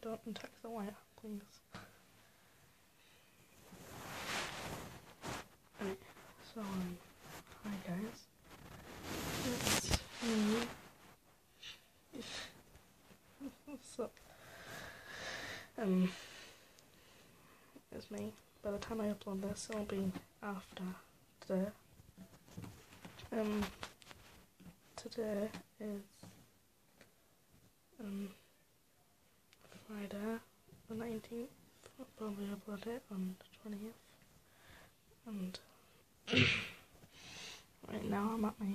don't attack the wire, please. Right, so, hi guys. It's me. What's up? It's me. By the time I upload this, it'll be after today. Today is, Friday the 19th. I'll probably upload it on the 20th. And right now I'm at my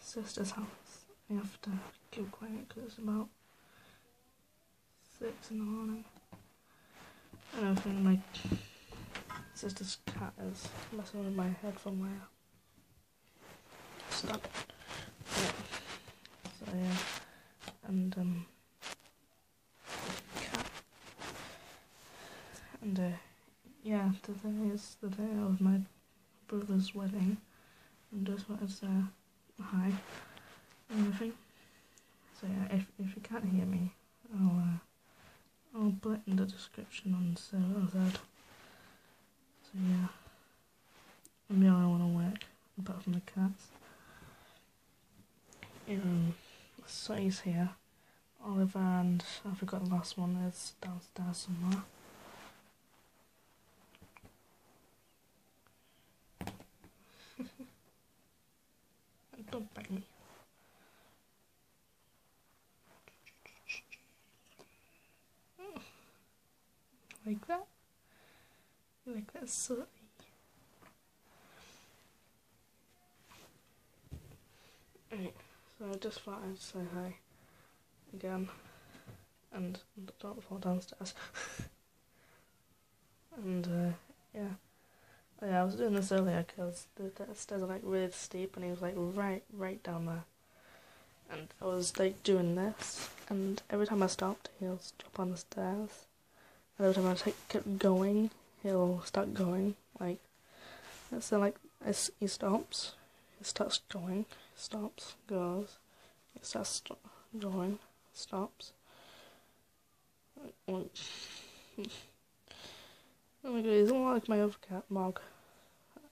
sister's house. I have to keep quiet because it's about 6 in the morning. And I think my sister's cat is messing with my headphone wire. Stop it. Yeah. So yeah, and cat. And yeah, today is the day of my brother's wedding. And just wanted to say hi and everything. So yeah, if you can't hear me, I'll put it in the description on SoundCloud. So yeah, I'm the only one at work apart from the cats. So he's here. Oliver and I forgot the last one is downstairs somewhere. Don't bite me. Like that? You like that, silly? Right, so I just thought I'd say hi again, and don't fall downstairs. And yeah. Oh yeah, I was doing this earlier because the stairs are like really steep, and he was like right down there. And I was like doing this, and every time I stopped, he'll jump on the stairs. And every time I kept going, he'll start going. Like, so like he stops, he starts going, stops, goes, he starts going, stops. Oh my god, he's a lot like my other cat, Mog.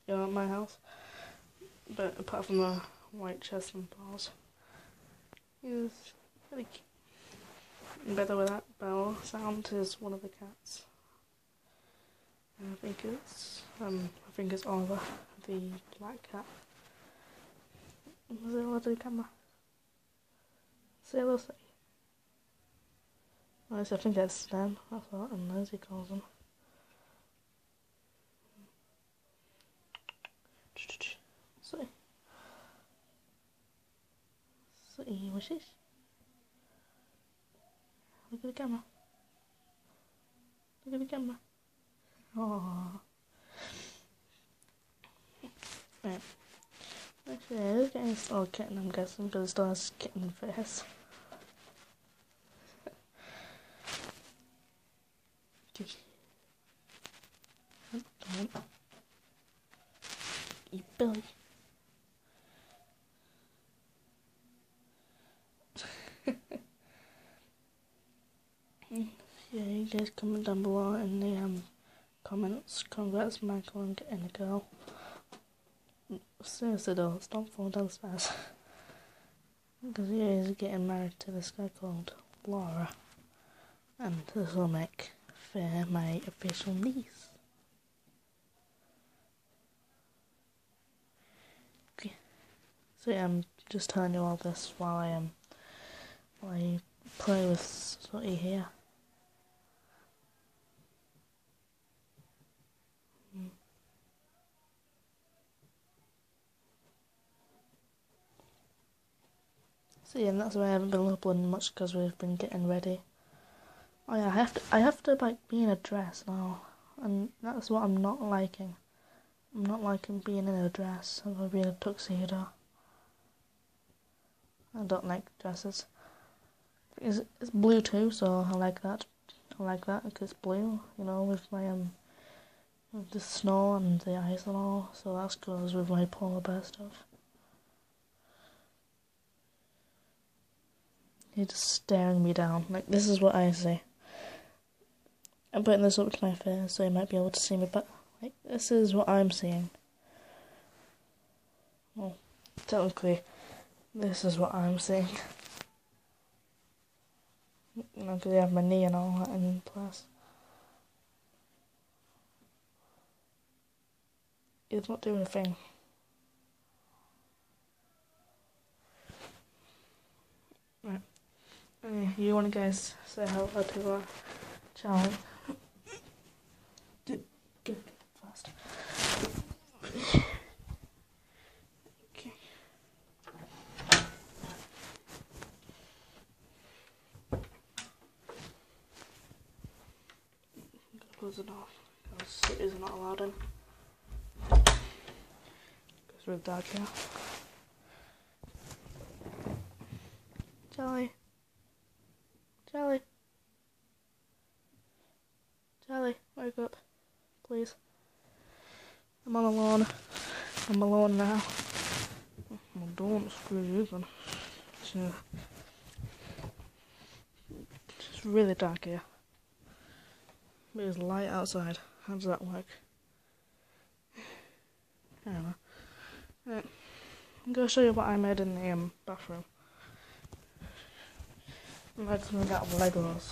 You're at my house. But apart from the white chest and paws, he's really cute. And by the way, that bell sound is one of the cats. And I think it's Oliver, the black cat. Say hello to the camera. Say hello, say. I think that's Stan, that's what, and as he calls him. Say. Say, what's this? Look at the camera. Look at the camera. Aww. Right. Actually, it's getting still kitten, I'm guessing, because it still has kitten face. Don't. You Billy. Yeah, you guys comment down below in the comments. Congrats, Michael, on getting a girl. Seriously though, don't fall downstairs. Because he is getting married to this guy called Laura. And this will make Faye my official niece. Okay. So yeah, I'm just telling you all this while I play with Sooty here. So yeah, and that's why I haven't been uploading much because we've been getting ready. Oh yeah, I have to like be in a dress now, and that's what I'm not liking. I'm not liking being in a dress. I'm gonna be in a tuxedo. I don't like dresses. It's blue too, so I like that. I like that because it's blue, you know, with my with the snow and the ice and all. So that goes with my polar bear stuff. You're just staring me down. Like, this is what I say. I'm putting this up to my face so you might be able to see me, but like, this is what I'm seeing. Well, technically, this is what I'm seeing. You know, because I have my knee and all that in place. It's not doing a thing. Right. You want to guys say hello to Charlie? Good, fast. Okay. I'm gonna close it off because it is not allowed in. It's really dark here. Charlie. Charlie. Charlie, wake up, please. I'm all alone. I'm alone now. Well, don't screw you then. It's really dark here. There's light outside. How does that work? Anyway. Right. I'm going to show you what I made in the bathroom. I made something out of Legos.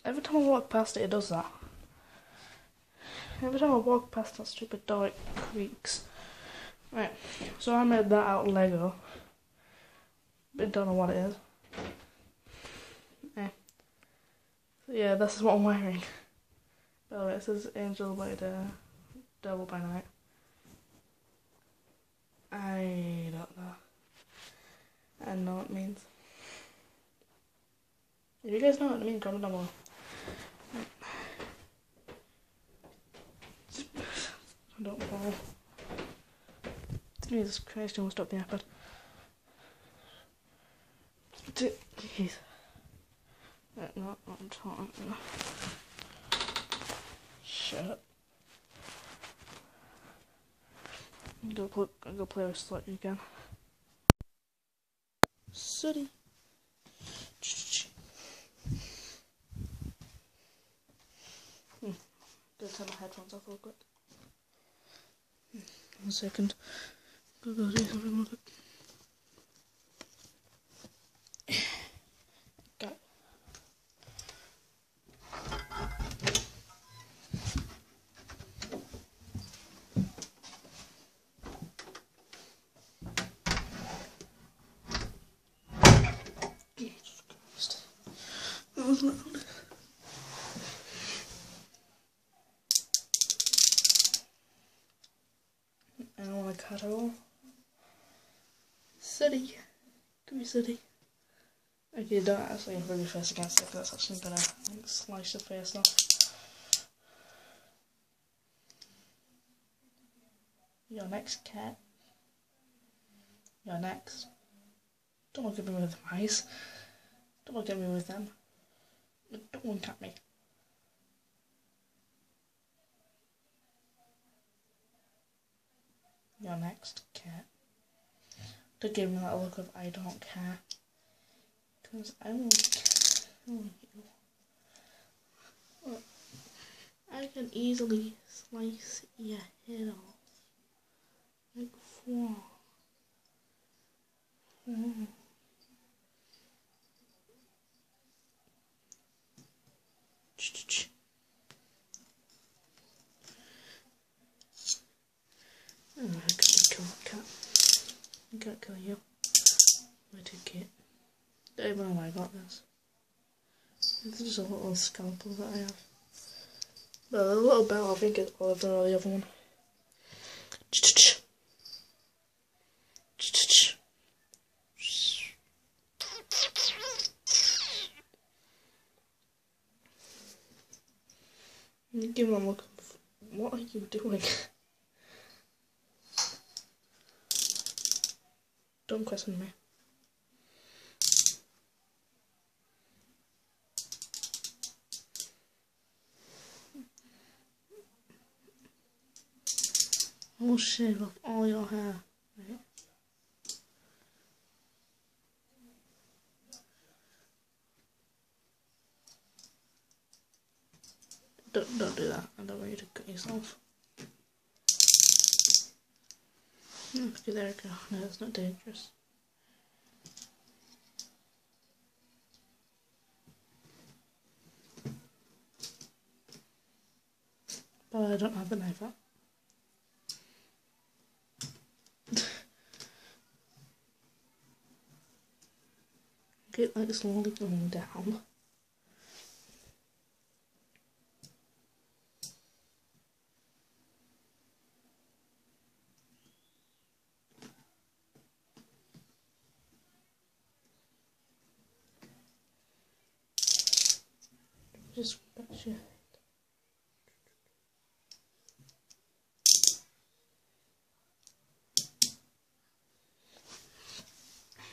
Every time I walk past it, it does that. Every time I walk past that stupid door, it creaks. Right, so I made that out of Lego. I don't know what it is. So yeah, this is what I'm wearing. By the way, it says Angel by Day, Devil by Night. I don't know. I know what it means. If you guys know what it means, comment down below. I don't fall. Jesus Christ, you almost stopped the iPad. Jeez. Right, no, I'm talking. Shut up. Go play with Slutty again. Sooty. Gonna turn my headphones off real quick. 1 second. Go do something real quick. Go. Jesus Christ. That was loud. I don't want to cut it all. City. Give me city. Okay, don't actually rub your face against it because that's actually gonna like, slice your face off. You're next, cat. You're next. Don't look at me with eyes. Don't look at me with them. Don't look at me. You're next, cat. Don't give me that look of I don't care. Because I won't kill you. Look, I can easily slice your head off. Like, wow. Oh, I can't kill that cat. I can't kill you. Where did Kit? Don't even know why I got this. This is just a little scalpel that I have. But a little bell, I think it's older than the other one. Give them a look. What are you doing? Don't question me. I will shave off all your hair. Right? Don't do that. I don't want you to cut yourself. Okay, there we go. No, it's not dangerous. But I don't have the knife out. Get like slowly going down. Just scratch your head.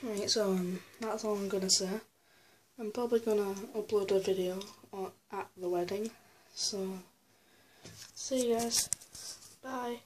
Right, so that's all I'm gonna say. I'm probably gonna upload a video at the wedding. So see you guys. Bye.